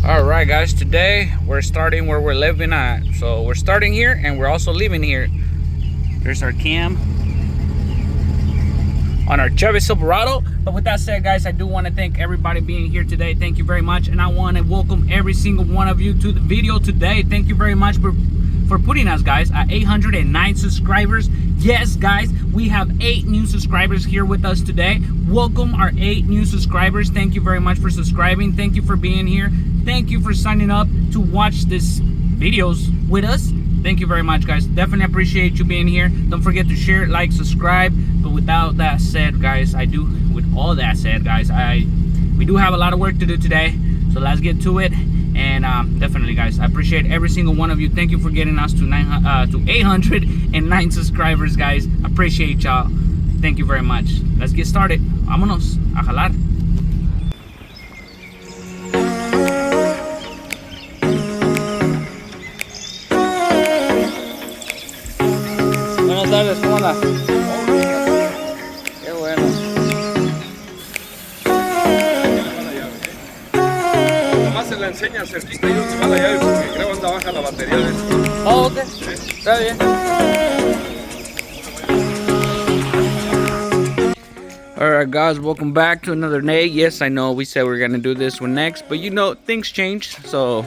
All right, guys, today we're starting where we're living at. So we're starting here and we're also leaving here. There's our cam on our Chevy Silverado. But with that said, guys, I do want to thank everybody being here today. Thank you very much. And I want to welcome every single one of you to the video today. Thank you very much for putting us, guys, at 809 subscribers. Yes, guys, we have 8 new subscribers here with us today. Welcome our 8 new subscribers. Thank you very much for subscribing. Thank you for being here. Thank you for signing up to watch this videos with us. Thank you very much, guys. Definitely appreciate you being here. Don't forget to share, like, subscribe. But without that said, guys, we do have a lot of work to do today. So let's get to it. And definitely, guys, I appreciate every single one of you. Thank you for getting us to 809 subscribers, guys. Appreciate y'all. Thank you very much. Let's get started. Vámonos a jalar. Buenas tardes, ¿cómo anda? Qué bueno. Nomás se la enseña cerquita y se va la llave porque creo anda baja la batería de esto. Oh, ok. Está bien. Alright, guys, welcome back to another day. Yes, I know we said we were gonna do this one next, but you know, things change, so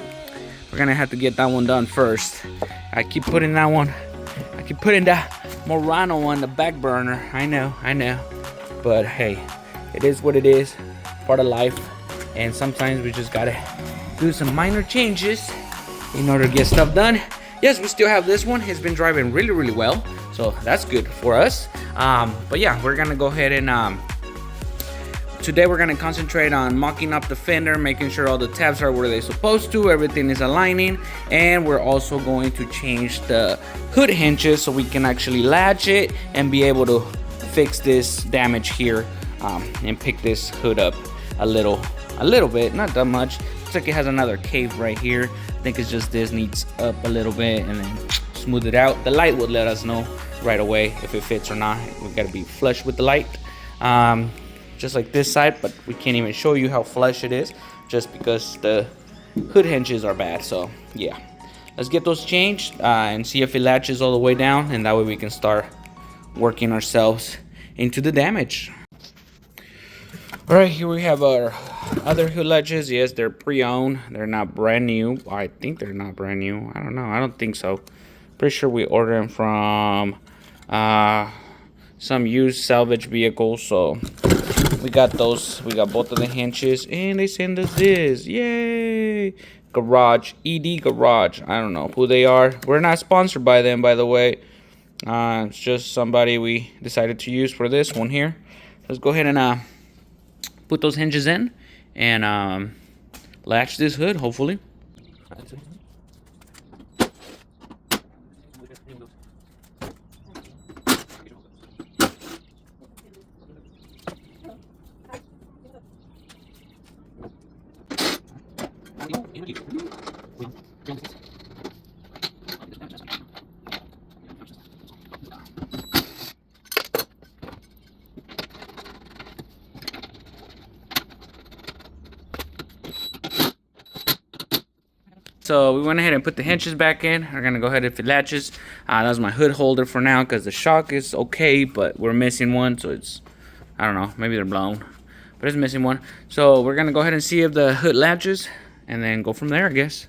we're gonna have to get that one done first. I keep putting that Murano on the back burner. I know, but hey, it is what it is, part of life, and sometimes we just gotta do some minor changes in order to get stuff done. Yes, we still have this one. It's been driving really well, so that's good for us. But yeah, we're gonna go ahead and today we're gonna concentrate on mocking up the fender, making sure all the tabs are where they're supposed to, everything is aligning, and we're also going to change the hood hinges so we can actually latch it and be able to fix this damage here, and pick this hood up a little bit, not that much. Looks like it has another cave right here. I think it's just this needs up a little bit and then smooth it out. The light would let us know right away if it fits or not. We gotta be flush with the light, just like this side, but we can't even show you how flush it is just because the hood hinges are bad. So yeah, let's get those changed and see if it latches all the way down, and that way we can start working ourselves into the damage. All right, here we have our other hood latches. Yes, they're pre-owned. They're not brand new. I think they're not brand new. I don't know. I don't think so. Pretty sure we ordered them from some used salvage vehicle. So we got those. We got both of the hinges, and they send us this. Yay! Garage, ED Garage. I don't know who they are. We're not sponsored by them, by the way. It's just somebody we decided to use for this one here. Let's go ahead and put those hinges in and latch this hood, hopefully. So we went ahead and put the hinges back in. We're gonna go ahead and fit latches. That was my hood holder for now because the shock is okay, but we're missing one, so it's, I don't know, maybe they're blown, but it's missing one. So we're gonna go ahead and see if the hood latches and then go from there, I guess.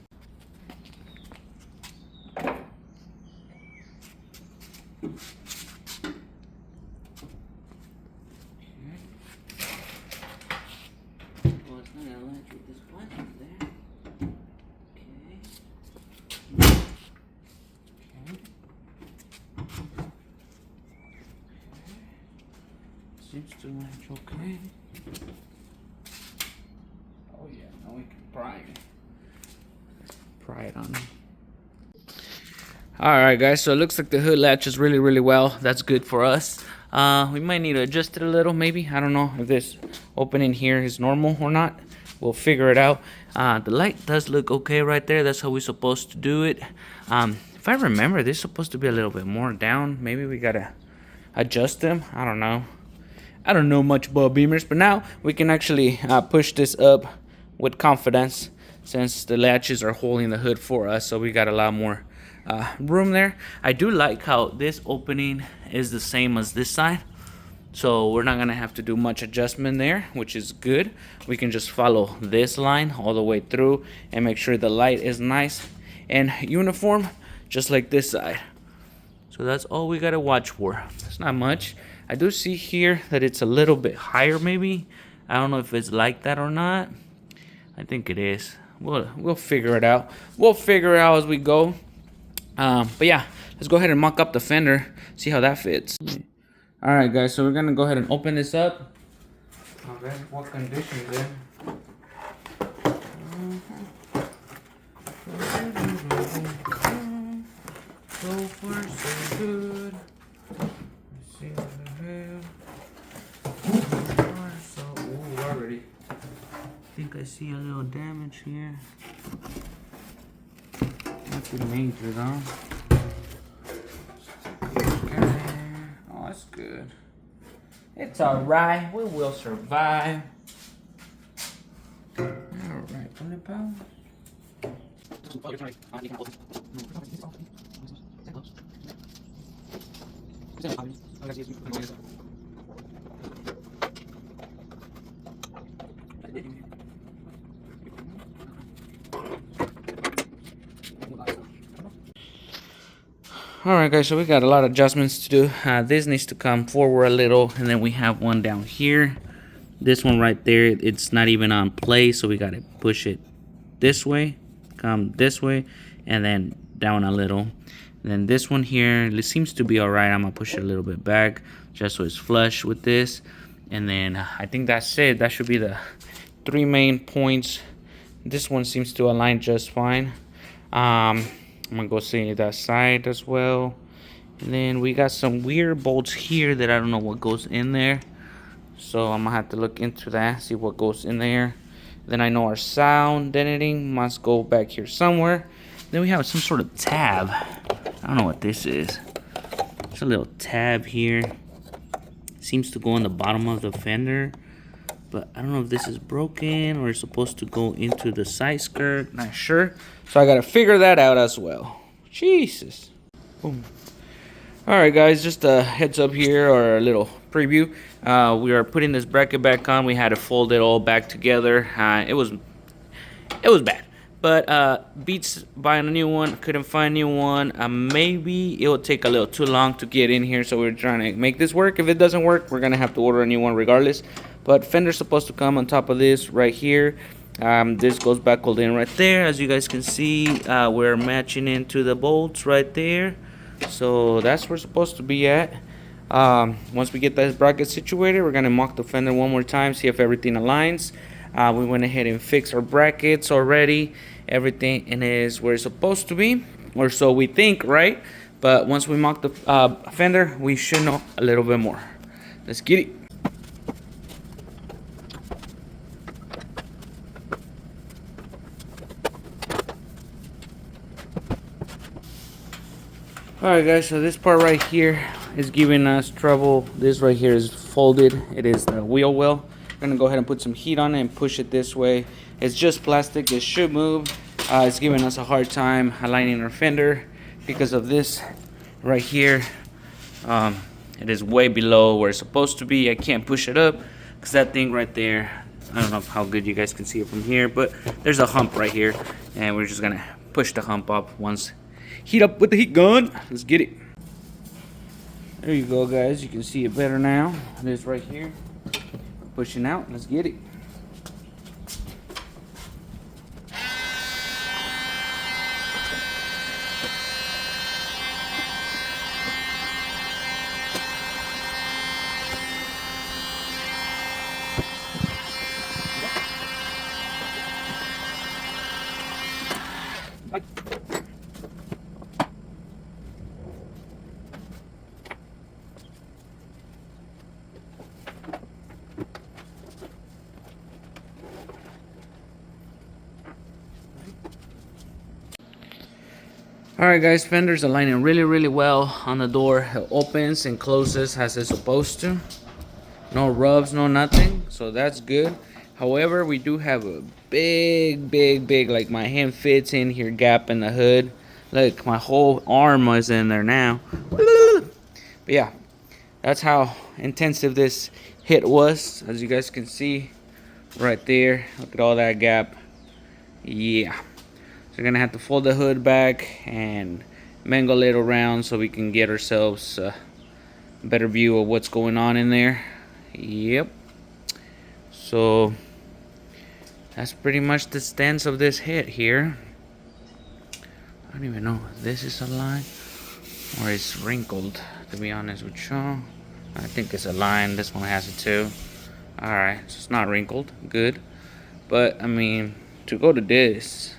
Seems to latch okay. Oh yeah, now we can pry it on. Alright, guys, so it looks like the hood latches really well. That's good for us. We might need to adjust it a little, maybe. I don't know if this opening here is normal or not. We'll figure it out. The light does look okay right there. That's how we're supposed to do it. If I remember, this is supposed to be a little bit more down. Maybe we gotta adjust them. I don't know. I don't know much about beamers, but now we can actually push this up with confidence. since the latches are holding the hood for us, so we got a lot more room there. I do like how this opening is the same as this side, so we're not gonna have to do much adjustment there, which is good. We can just follow this line all the way through and make sure the light is nice and uniform, just like this side. So that's all we gotta watch for. It's not much. I do see here that it's a little bit higher maybe. I don't know if it's like that or not. I think it is. We'll figure it out. We'll figure it out as we go. But yeah, let's go ahead and mock up the fender, see how that fits. All right, guys, so we're gonna go ahead and open this up. Okay, what condition is it? So far, so good. Let's see what I have. So far, so ooh, already. I think I see a little damage here. Nothing major though. Okay. Oh, that's good. It's alright. We will survive. Alright, pull it out. Alright, guys, so we got a lot of adjustments to do. This needs to come forward a little, and then we have one down here. This one right there, it's not even on play, so we gotta push it this way, come this way, and then down a little. And then this one here, it seems to be alright. I'm gonna push it a little bit back just so it's flush with this. And then I think that's it. That should be the 3 main points. This one seems to align just fine. I'm gonna go see that side as well. And then we got some weird bolts here that I don't know what goes in there, so I'm gonna have to look into that, see what goes in there. Then I know our sound deadening must go back here somewhere. Then we have some sort of tab. I don't know what this is. It's a little tab here. Seems to go on the bottom of the fender, but I don't know if this is broken or it's supposed to go into the side skirt. Not sure. So I gotta figure that out as well. Jesus. Boom. Alright, guys, just a heads up here, or a little preview. We are putting this bracket back on. We had to fold it all back together. It was bad. But beats buying a new one. Couldn't find a new one. Maybe it will take a little too long to get in here, so we're trying to make this work. If it doesn't work, we're gonna have to order a new one regardless. But fender's supposed to come on top of this right here. This goes buckled in right there. As you guys can see, we're matching into the bolts right there. So that's where it's supposed to be at. Once we get that bracket situated, we're gonna mock the fender one more time, see if everything aligns. We went ahead and fixed our brackets already. Everything is where it's supposed to be, or so we think, right? But once we mock the fender, we should know a little bit more. Let's get it. Alright, guys, so this part right here is giving us trouble. This right here is folded. It is the wheel well. We're gonna go ahead and put some heat on it and push it this way. It's just plastic. It should move. It's giving us a hard time aligning our fender because of this right here. It is way below where it's supposed to be. I can't push it up because that thing right there, I don't know how good you guys can see it from here, but there's a hump right here, and we're just gonna push the hump up once. Heat up with the heat gun. Let's get it. There you go, guys. You can see it better now. It is right here. Pushing out. Let's get it. Alright, guys, fender's aligning really well on the door. It opens and closes as it's supposed to. No rubs, no nothing, so that's good. However, we do have a big, like my hand fits in here gap in the hood. Look, my whole arm was in there now. But yeah, that's how intensive this hit was. As you guys can see right there, look at all that gap. Yeah, so we're gonna have to fold the hood back and mangle it around so we can get ourselves a better view of what's going on in there. Yep. So that's pretty much the stance of this hit here. I don't even know if this is a line or it's wrinkled, to be honest with you. I think it's a line. This one has it too. Alright, so it's not wrinkled. Good. But, I mean, to go to this,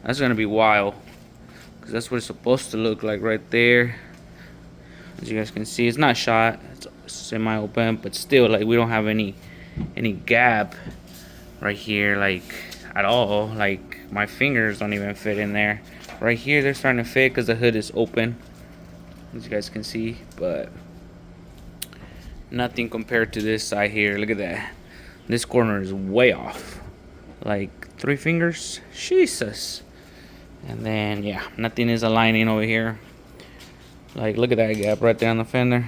that's going to be wild. Because that's what it's supposed to look like right there. As you guys can see, it's not shot. It's semi-open, but still, like, we don't have any gap right here, like, at all. Like, my fingers don't even fit in there. Right here, they're starting to fit because the hood is open, as you guys can see, but nothing compared to this side here. Look at that. This corner is way off. Like 3 fingers. Jesus. And then, yeah, nothing is aligning over here. Like, look at that gap right there on the fender.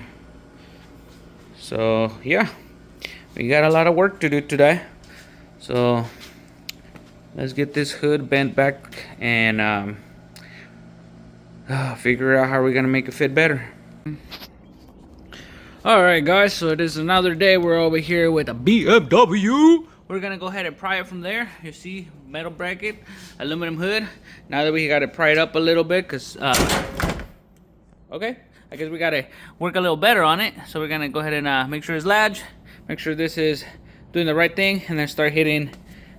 So, yeah, we got a lot of work to do today. So, let's get this hood bent back and figure out how we're gonna make it fit better. Alright guys, so it is another day. We're over here with a BMW. We're gonna go ahead and pry it from there. You see, metal bracket, aluminum hood. Now that we got it pried up a little bit, cause okay, I guess we gotta work a little better on it. So we're gonna go ahead and make sure it's latch, make sure this is doing the right thing, and then start hitting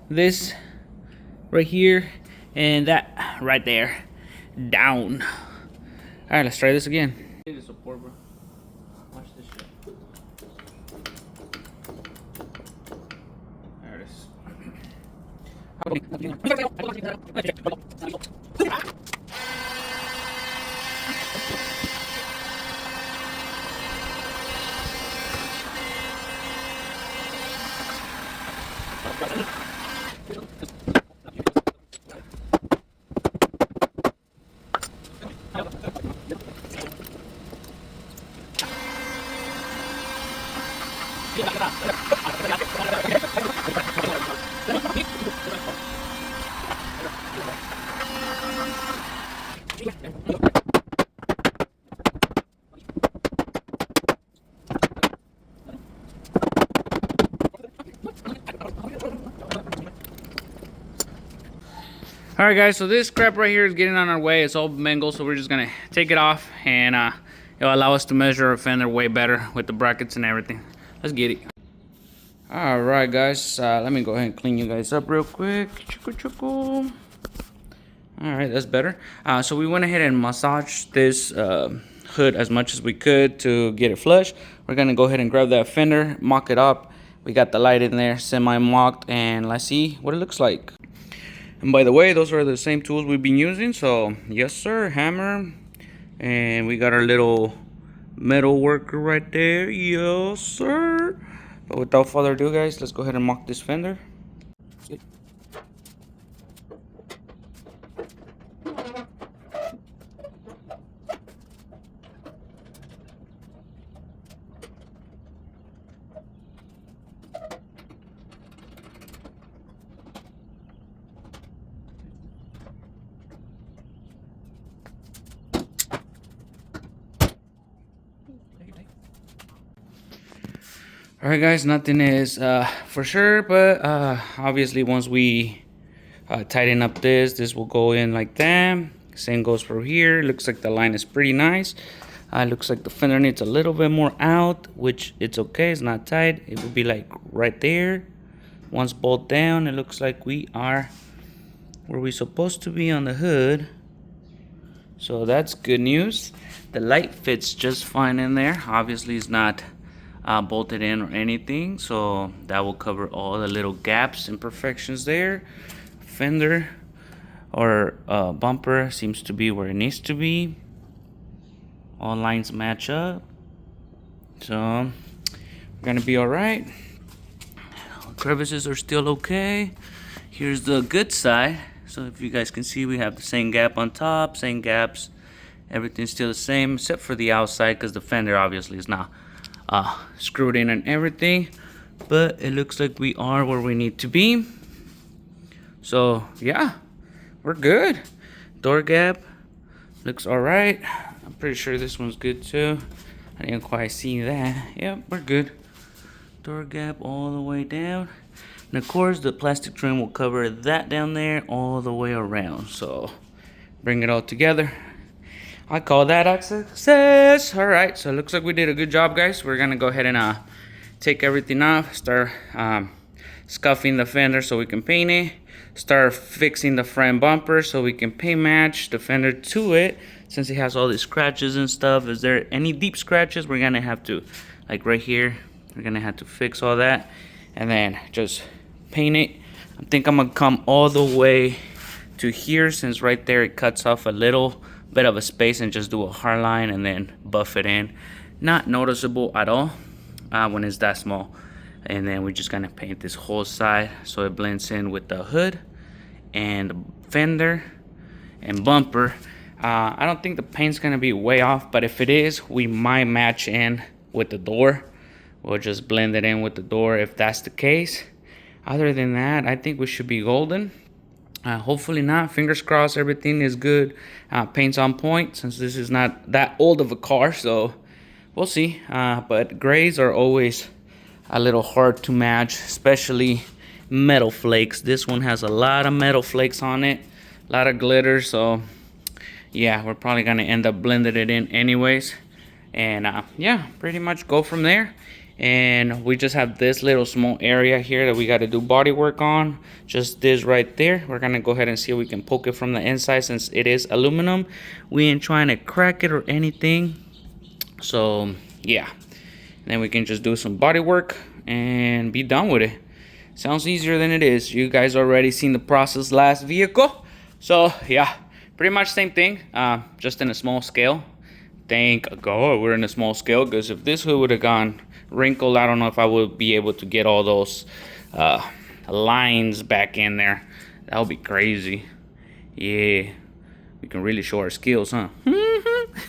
this right here and that right there down. All right, let's try this again. Need the support, bro. Watch this shit. There it is. Alright guys, so this crap right here is getting on our way. It's all mangled, so we're just gonna take it off and it'll allow us to measure our fender way better with the brackets and everything. Let's get it. Alright guys, let me go ahead and clean you guys up real quick. Alright, that's better. So we went ahead and massaged this hood as much as we could to get it flush. We're gonna go ahead and grab that fender, mock it up. We got the light in there, semi-mocked, and let's see what it looks like. And by the way, those are the same tools we've been using. So yes sir, hammer, and we got our little metal worker right there. Yes sir. But without further ado guys, let's go ahead and mock this fender. Alright guys, nothing is for sure, but obviously once we tighten up this will go in like that. Same goes for here. Looks like the line is pretty nice. Looks like the fender needs a little bit more out, which it's okay, it's not tight. It will be like right there. Once bolt down, it looks like we are where we're supposed to be on the hood. So that's good news. The light fits just fine in there. Obviously it's not bolted in or anything, so that will cover all the little gaps, imperfections there. Fender or bumper seems to be where it needs to be. All lines match up, so we're gonna be all right. I'll crevices are still okay. Here's the good side. So if you guys can see, we have the same gap on top, same gaps. Everything's still the same except for the outside because the fender obviously is not screwed in and everything. But it looks like we are where we need to be. So yeah, we're good. Door gap looks all right. I'm pretty sure this one's good too. I didn't quite see that. Yep, we're good. Door gap all the way down. And of course, the plastic trim will cover that down there all the way around. So bring it all together. I call that a success. All right, so it looks like we did a good job, guys. We're gonna go ahead and take everything off, start scuffing the fender so we can paint it, start fixing the front bumper so we can paint match the fender to it, since it has all these scratches and stuff. Is there any deep scratches? We're gonna have to, like right here, we're gonna have to fix all that and then just paint it. I think I'm gonna come all the way to here, since right there it cuts off a little bit of a space, and just do a hard line and then buff it in. Not noticeable at all when it's that small. And then we're just gonna paint this whole side so it blends in with the hood and fender and bumper. I don't think the paint's gonna be way off, but if it is, we might match in with the door. We'll just blend it in with the door if that's the case. Other than that, I think we should be golden. Hopefully not. Fingers crossed everything is good. Paint's on point, since this is not that old of a car, so we'll see. But grays are always a little hard to match, especially metal flakes. This one has a lot of metal flakes on it, a lot of glitter, so yeah, we're probably gonna end up blending it in anyways. And yeah, pretty much go from there. And we just have this little small area here that we got to do body work on, just this right there. We're gonna go ahead and see if we can poke it from the inside, since it is aluminum. We ain't trying to crack it or anything, so yeah. Then we can just do some body work and be done with it. Sounds easier than it is. You guys already seen the process last vehicle, so yeah, pretty much same thing, just in a small scale. Thank God we're in a small scale, because if this hood would have gone wrinkled, I don't know if I would be able to get all those lines back in there. That would be crazy. Yeah, we can really show our skills, huh?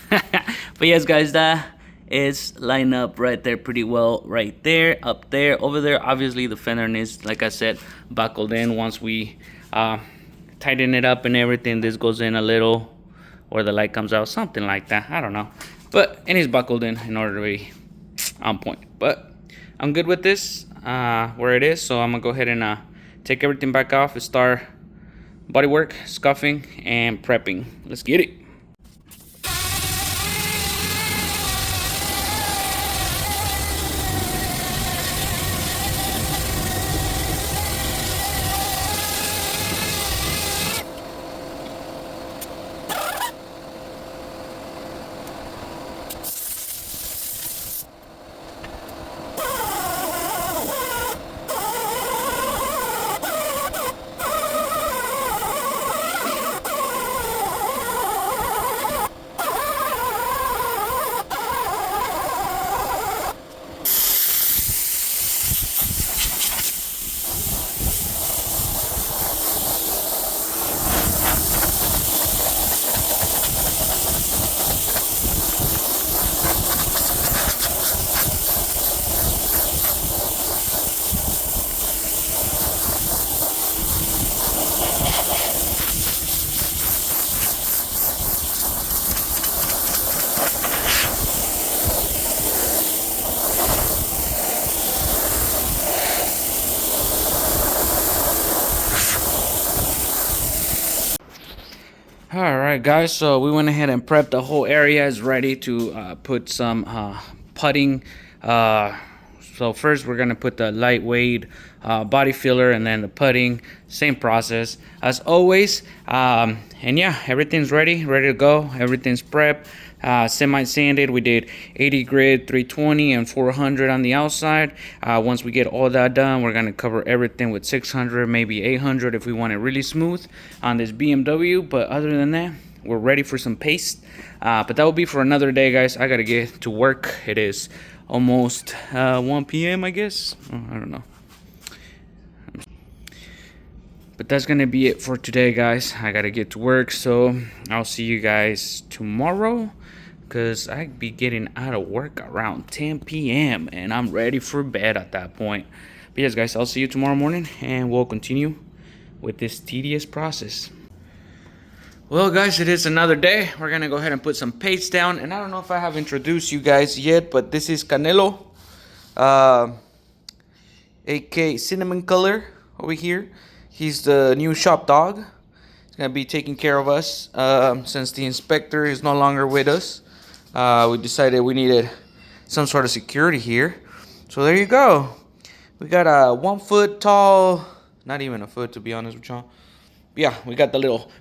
But yes, guys, that is lined up right there pretty well. Right there, up there, over there. Obviously the fender is, like I said, buckled in. Once we tighten it up and everything, this goes in a little, or the light comes out, something like that. I don't know, but it is buckled in order to be on point. But I'm good with this where it is, so I'm gonna go ahead and take everything back off and start body work, scuffing, and prepping. Let's get it. Alright guys, so we went ahead and prepped the whole area. Is ready to put some putting. So first we're gonna put the lightweight body filler and then the putting. Same process as always. And yeah, everything's ready to go. Everything's prepped. Semi-sanded. We did 80 grit, 320, and 400 on the outside. Once we get all that done, we're gonna cover everything with 600, maybe 800 if we want it really smooth on this BMW. But other than that, we're ready for some paste. But that will be for another day, guys. I gotta get to work. It is almost 1 p.m. I guess. I don't know. But that's gonna be it for today, guys. I gotta get to work, so I'll see you guys tomorrow, because I be getting out of work around 10 p.m. and I'm ready for bed at that point. But yes, guys, I'll see you tomorrow morning, and we'll continue with this tedious process. Well, guys, it is another day. We're gonna go ahead and put some paste down, and I don't know if I have introduced you guys yet, but this is Canelo, AK Cinnamon Color over here. He's the new shop dog. He's gonna be taking care of us since the inspector is no longer with us. We decided we needed some sort of security here, so there you go. We got a 1 foot tall, not even a foot to be honest with y'all. Yeah, we got the little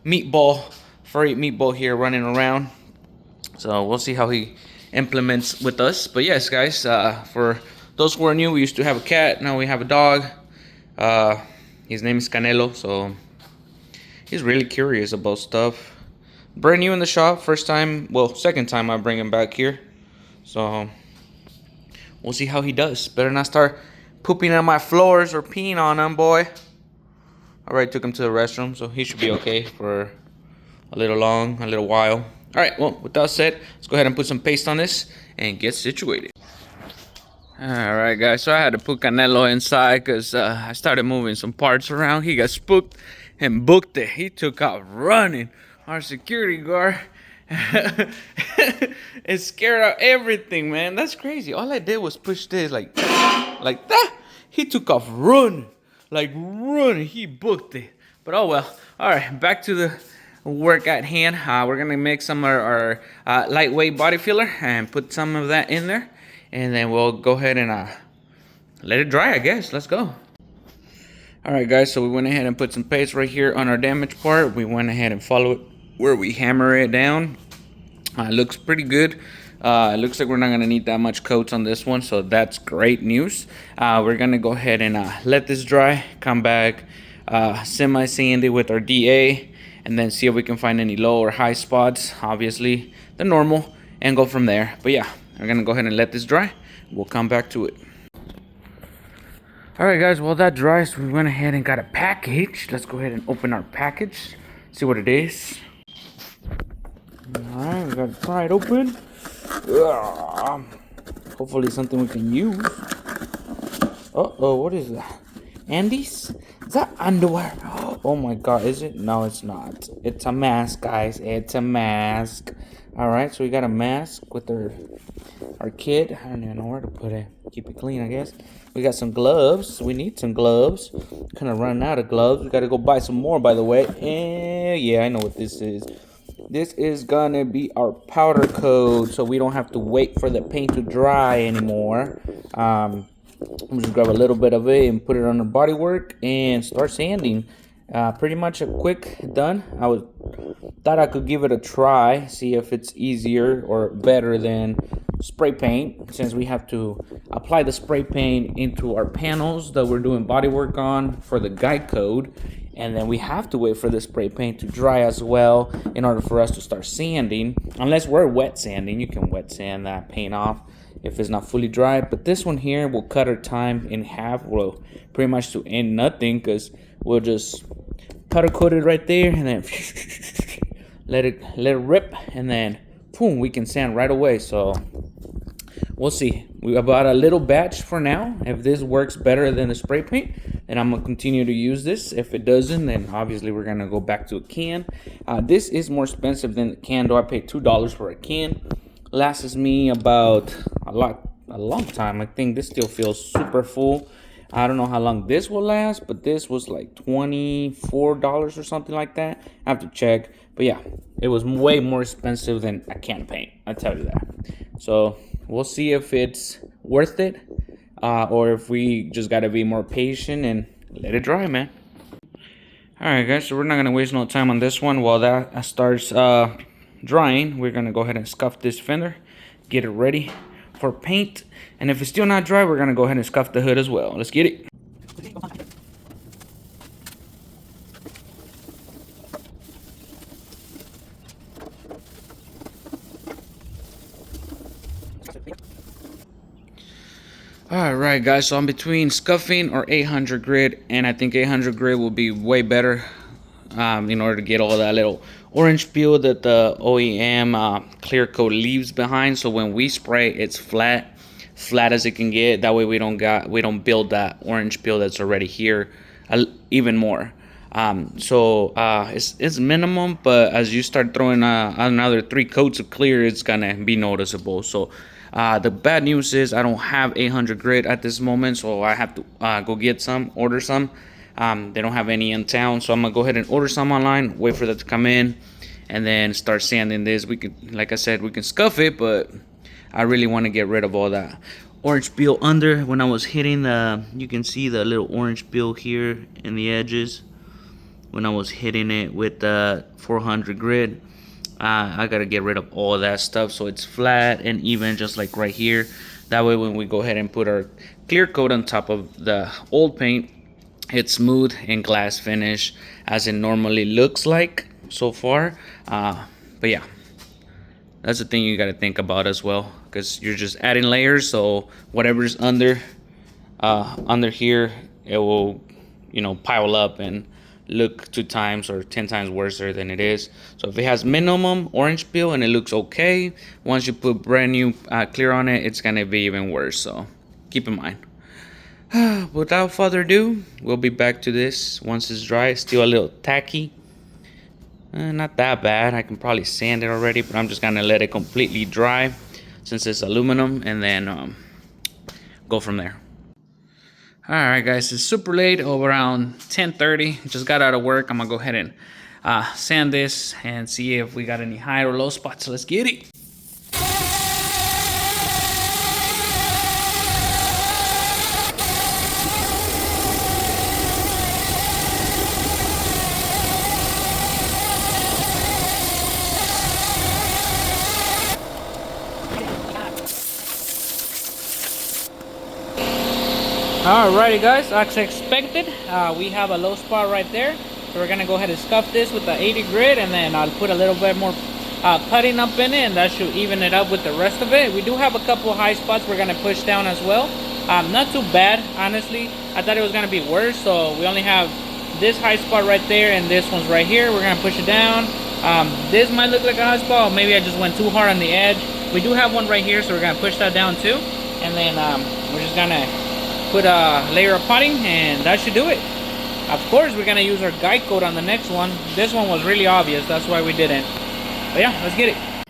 furry meatball here running around. So we'll see how he implements with us. But yes, guys, for those who are new, we used to have a cat. Now we have a dog. His name is Canelo. So he's really curious about stuff. Brand new in the shop. Second time I bring him back here. So we'll see how he does. Better not start pooping on my floors or peeing on him, boy. Alright, took him to the restroom, so he should be okay for a little while. Alright, well, with that said, let's go ahead and put some paste on this and get situated. Alright, guys, so I had to put Canelo inside because I started moving some parts around. He got spooked and booked it. He took off running. Our security guard it scared out everything, man. That's crazy. All I did was push this like that. He took off running. He booked it. But oh well. Alright, back to the work at hand. We're gonna make some of our lightweight body filler and put some of that in there, and then we'll go ahead and let it dry, I guess. Let's go. Alright, guys, so we went ahead and put some paste right here on our damaged part. We went ahead and followed it where we hammer it down. It looks pretty good. It looks like we're not gonna need that much coats on this one, so that's great news. We're gonna go ahead and let this dry, come back, semi-sand it with our DA, and then see if we can find any low or high spots, obviously the normal, and go from there. But yeah, we're gonna go ahead and let this dry. We'll come back to it. Alright, guys, well, that dries, we went ahead and got a package. Let's go ahead and open our package, see what it is. Alright, we gotta pry it open. Hopefully something we can use. Uh-oh, what is that? Andes? Is that underwear? Oh my god, is it? No, it's not. It's a mask, guys. It's a mask. Alright, so we got a mask with our kid. I don't even know where to put it. Keep it clean, I guess. We got some gloves. We need some gloves. Kind of running out of gloves. We gotta go buy some more, by the way. And yeah, I know what this is. This is gonna be our powder coat, so we don't have to wait for the paint to dry anymore. I'm just grab a little bit of it and put it on the bodywork and start sanding. Pretty much a quick done. Thought I could give it a try, see if it's easier or better than spray paint, since we have to apply the spray paint into our panels that we're doing bodywork on for the guide code, and then we have to wait for the spray paint to dry as well in order for us to start sanding. Unless we're wet sanding, you can wet sand that paint off if it's not fully dry. But this one here will cut our time in half. Well, pretty much to end nothing, because we'll just powder coat it right there and then let it rip, and then boom, we can sand right away. So we'll see. We bought a little batch for now. If this works better than the spray paint, then I'm gonna continue to use this. If it doesn't, then obviously we're gonna go back to a can. This is more expensive than the can, though. I paid $2 for a can. Lasts me about a long time. I think this still feels super full. I don't know how long this will last, but this was like $24 or something like that. I have to check. But yeah, it was way more expensive than a can of paint, I tell you that. So we'll see if it's worth it, or if we just gotta be more patient and let it dry, man. Alright, guys, so we're not gonna waste no time on this one. While that starts drying, we're gonna go ahead and scuff this fender, get it ready for paint. And if it's still not dry, we're gonna go ahead and scuff the hood as well. Let's get it. Alright guys, so I'm between scuffing or 800 grit, and I think 800 grit will be way better in order to get all that little orange peel that the OEM clear coat leaves behind. So when we spray, it's flat as it can get. That way we don't build that orange peel that's already here even more. It's minimum, but as you start throwing another 3 coats of clear, it's gonna be noticeable. So the bad news is I don't have 800 grit at this moment, so I have to go get some, order some. They don't have any in town, so I'm gonna go ahead and order some online, wait for that to come in, and then start sanding this. We could, like I said, we can scuff it, but I really want to get rid of all that orange peel under. When I was hitting you can see the little orange peel here in the edges. When I was hitting it with the 400 grit, I gotta get rid of all that stuff so it's flat and even, just like right here. That way when we go ahead and put our clear coat on top of the old paint, it's smooth and glass finish as it normally looks like so far. But yeah, that's the thing you got to think about as well, because you're just adding layers. So whatever's under here, it will, pile up and look 2 times or 10 times worse than it is. So if it has minimum orange peel and it looks okay, once you put brand new clear on it, it's gonna be even worse. So keep in mind. Without further ado, we'll be back to this once it's dry. Still a little tacky. Not that bad. I can probably sand it already, but I'm just gonna let it completely dry since it's aluminum, and then go from there. Alright guys, it's super late, around 10:30. Just got out of work. I'm gonna go ahead and sand this and see if we got any high or low spots. Let's get it. Alrighty guys, as expected, we have a low spot right there. So we're gonna go ahead and scuff this with the 80 grit, and then I'll put a little bit more putting up in it, and that should even it up with the rest of it. We do have a couple high spots we're gonna push down as well. Not too bad, honestly. I thought it was gonna be worse, so we only have this high spot right there and this one's right here. We're gonna push it down. This might look like a high spot, or maybe I just went too hard on the edge. We do have one right here, so we're gonna push that down too, and then we're just gonna put a layer of potting, and that should do it. Of course, we're gonna use our guide coat on the next one. This one was really obvious, that's why we didn't. But yeah, let's get it.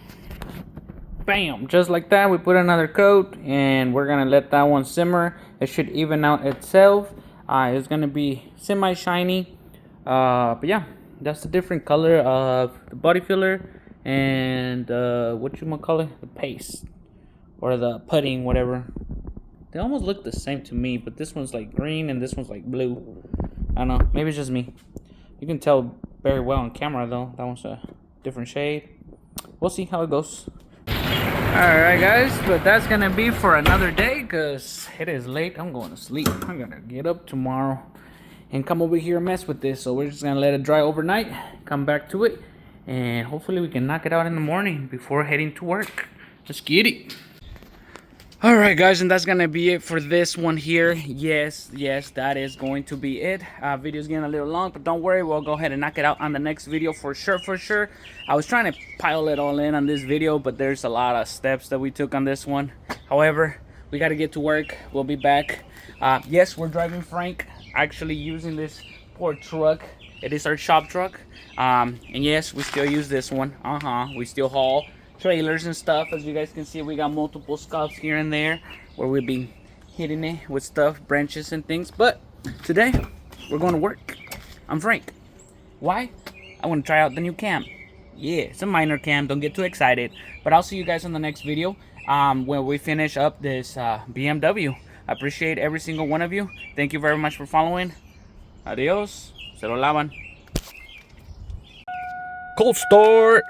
Bam, just like that, we put another coat, and we're gonna let that one simmer. It should even out itself. It's gonna be semi-shiny. But yeah, that's the different color of the body filler and what you might call it, the paste or the putting, whatever. They almost look the same to me, but this one's like green and this one's like blue. I don't know, maybe it's just me. You can tell very well on camera though. That one's a different shade. We'll see how it goes. Alright guys, but that's gonna be for another day, because it is late. I'm going to sleep. I'm gonna get up tomorrow and come over here and mess with this. So we're just gonna let it dry overnight, come back to it, and hopefully we can knock it out in the morning before heading to work. Let's get it. Alright guys, and that's gonna be it for this one here. Yes, that is going to be it. Video's getting a little long, but don't worry, we'll go ahead and knock it out on the next video for sure. I was trying to pile it all in on this video, but there's a lot of steps that we took on this one. However, we got to get to work. We'll be back. Yes, we're driving Frank, actually using this poor truck. It is our shop truck. And yes, we still use this one. We still haul trailers and stuff. As you guys can see, we got multiple scuffs here and there where we'll be hitting it with stuff, branches and things. But today we're going to work. I'm Frank. Why? I want to try out the new cam. Yeah, it's a minor cam, don't get too excited, but I'll see you guys on the next video when we finish up this BMW. I appreciate every single one of you. Thank you very much for following. Adios. Se lo lavan. Cold start.